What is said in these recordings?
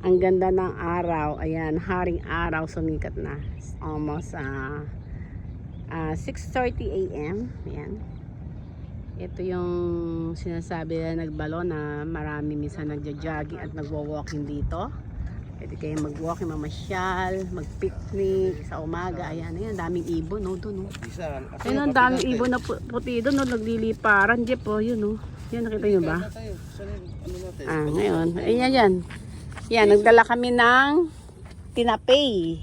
Ang ganda ng araw. Ayan, haring araw, sumikat na. It's almost 6:30 a.m. Ayan. Ito yung sinasabi na nagbalon na marami minsan nagja-jogging at nagwo-walking dito. Pwede kayo mag-walking, mamasyal, mag-picnic sa umaga. Ayan, ayan, daming ibon, no, doon, no. Ayun, ang daming ibon na puti doon, no, nagliliparan, Jeff, oh, yun, no. Yan, nakita nyo ba? Ngayon, ayan, yan. Yan, nagdala kami ng tinapay.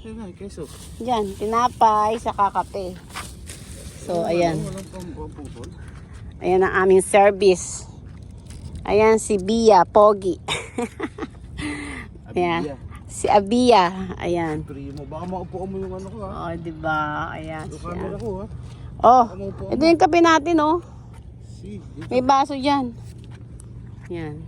Yan, tinapay sa kakape. So, ayan. Ayan ang aming service. Ayan, si Bia, Pogi. Ayan. Si Abia, ayan. Primo, baka maupuan mo yung ano ko ha. Oh, di ba? Ayan Yung siya. camera ko ha. Oh, ito yung kape natin, oh. Si, May baso diyan. Yan.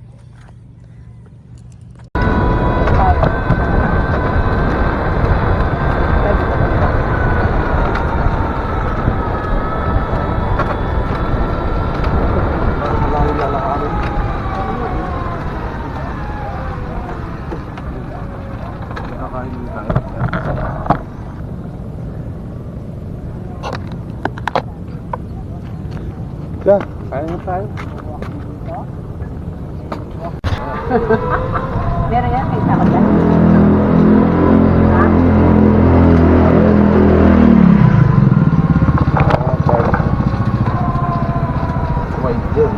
Kaya, kaya na tayo. Meron yan, may sakot yan. Ha? Wide dyan.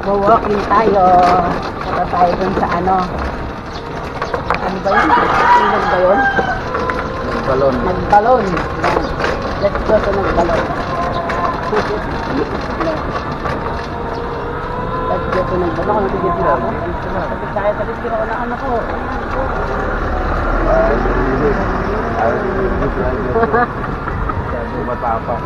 Mag-walking tayo. Punta tayo dun sa ano. Ano ba yun? Ilag ba yun? Balon. Magbalon. Let's go to magbalon. Let's go to magbalon. Ako natigil na ako. Tapos tayo talis ko na anak ko. Matapang.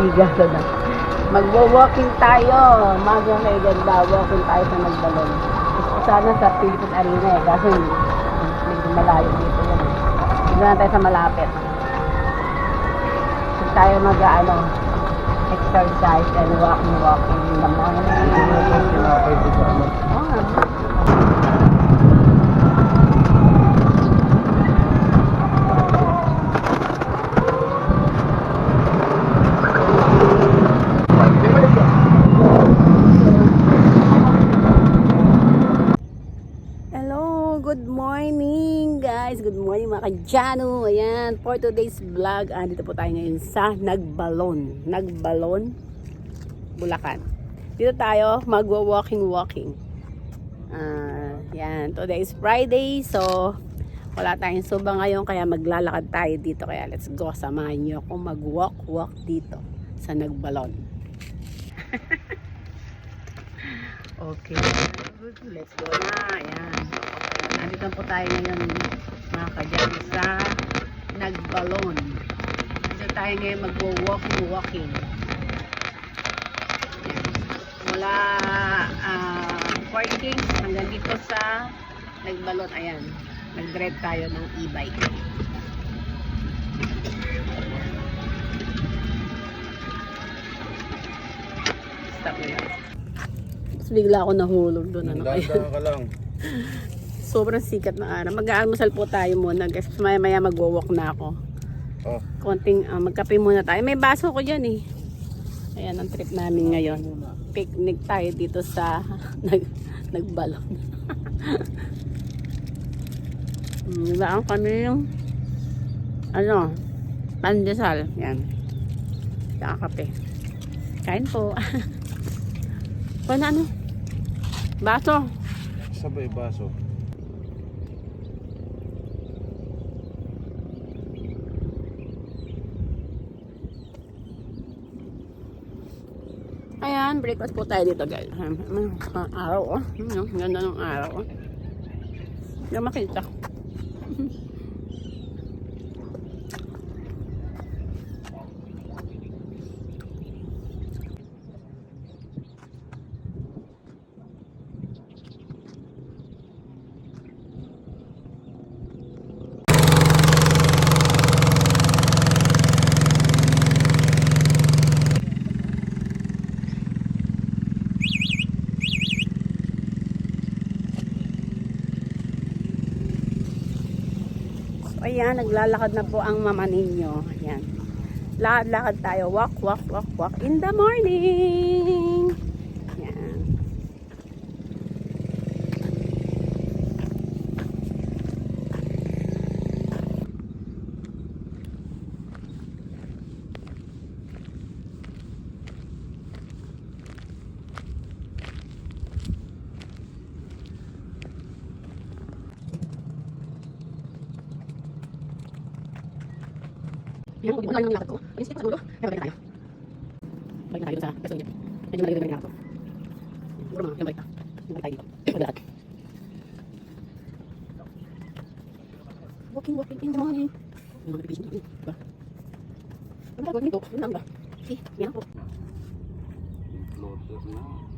Higa ka na. Magwo-walking tayo. Maga may ganda. Walking tayo sa magbalon. Gusto sana sa Philippine Arena eh. Kaso medyo malayo dito yan. Dito na tayo sa malapit. Gusto tayo mag-ano, exercise and walking in the morning. Good morning guys, good morning mga kadyano. Ayan, for today's vlog, dito po tayo ngayon sa Nagbalon, Bulacan. Dito tayo magwa-walking. Yan, today is Friday, so wala tayong suba ngayon, kaya maglalakad tayo dito. Kaya let's go, samahan nyo ako mag-walk dito sa Nagbalon. Okay, let's go na. Ayan, nandito po tayo ngayon mga kadyano sa Nagbalon. Dito tayo ngayon mag-walking. Mula parking hanggang dito sa Nagbalon. Ayan, nag-drive tayo ng e-bike. Stop na yan. Tapos bigla ako nahulog doon. Dahan ka lang. Sobrang sikat na araw. Mag-aalmusal po tayo muna guys. Maya mag-walk na ako. Oh. Konting magkape muna tayo. May baso ko dyan eh. Ayan ang trip namin ngayon. Picnic tayo dito sa Nagbalon. Diba kami yung ano, pandesal. Yan. Saka kape. Kain po. Paano ano? Baso. Sabay baso. Ayan, breakfast po tayo dito guys. Araw oh. Ganda ng araw oh. Hindi makita. Ayan, naglalakad na po ang mama ninyo. Ayan. Lakad-lakad tayo. Walk, walk, walk, walk in the morning. Ayan. Yan, kung lang yung lakad ko. Ayun, sige, siguro. Kaya balik na tayo. Balik na tayo dun sa peso niya. Medyo malayo yung lakad ko. Siguro mga, yung balik na. Yung balik tayo dito. Maglalakad. Walking, walking in the morning. Yung mga pipisin natin. Diba? Ano ba? Dito. Yun lang ba? Okay, yan po. Floater na.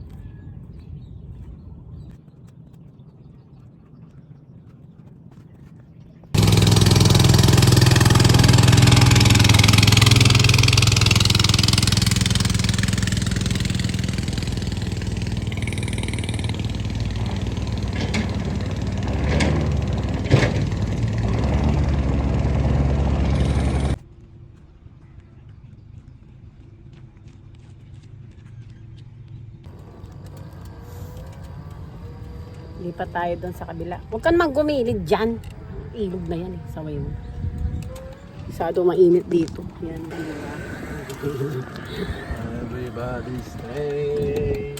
Lipat tayo doon sa kabila. Huwag ka naman gumilid dyan. Ilog na yan eh. Saway mo. Masyado mainit dito. Yan, diba? Everybody stay.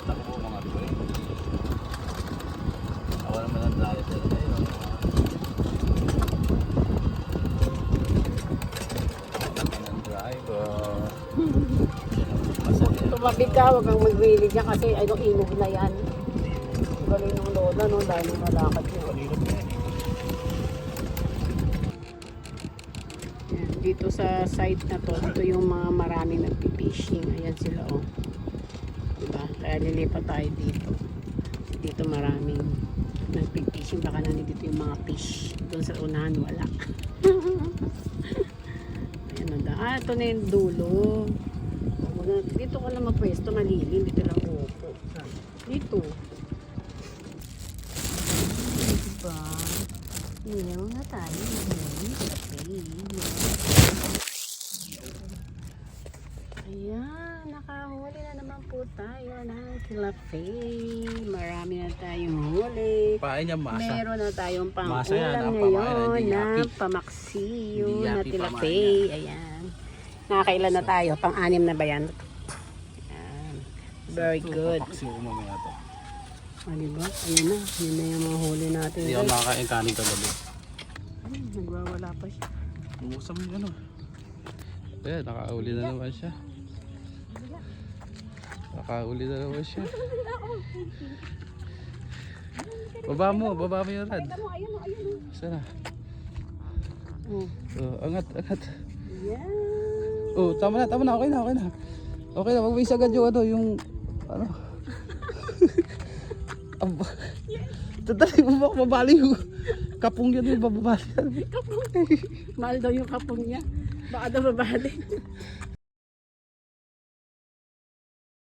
Takbo mga boy. Ako naman ang driver ngayon. Ang driver. Tumabi ka, huwag kang mag-wheelie dyan kasi ay nung ilog na yan. Galing ng lola, no? Dahil malakad niya. Yan, dito sa site na to, ito yung mga marami nagpipishing. Ayan sila, oh. Diba? Kaya lilipat tayo dito. Dito maraming nagpipishing. Baka nandito yung mga fish. Doon sa unahan, wala. Ayan, ito na yung dulo. Dito ka lang mapwesto, malilim. Dito lang upo. Dito. Diba? Ilaw na tayo. Ayan, nakahuli na naman po tayo ng tilapia. Marami na tayong huli. Pain niya masa. Meron na tayong Masa yan, pang-ulam pamain, ngayon hindi na yapi. pamaksiyo Hindi na yapi, tilapia. Ayan. Nakakailan na tayo? Pang-anim na ba yan? Ayan. Very good. Papaksiw ko mamaya to. O, diba? Ayan na. Yun na yung mga huli natin. Hindi ako makakain kanin kagabi. Nagwawala pa siya. Umusam yung ano. Ayan, nakauli na naman siya. Nakauli na naman siya. Baba mo yung rad. Saan na? Angat. Yan. Oh, tama na, okay na. Okay na, mag-base agad yung ano, yung ano. Tadali mo baka mabali yung kapong yan, yung bababali yan. Kapong. Mahal daw yung kapong niya. Baka daw mabali.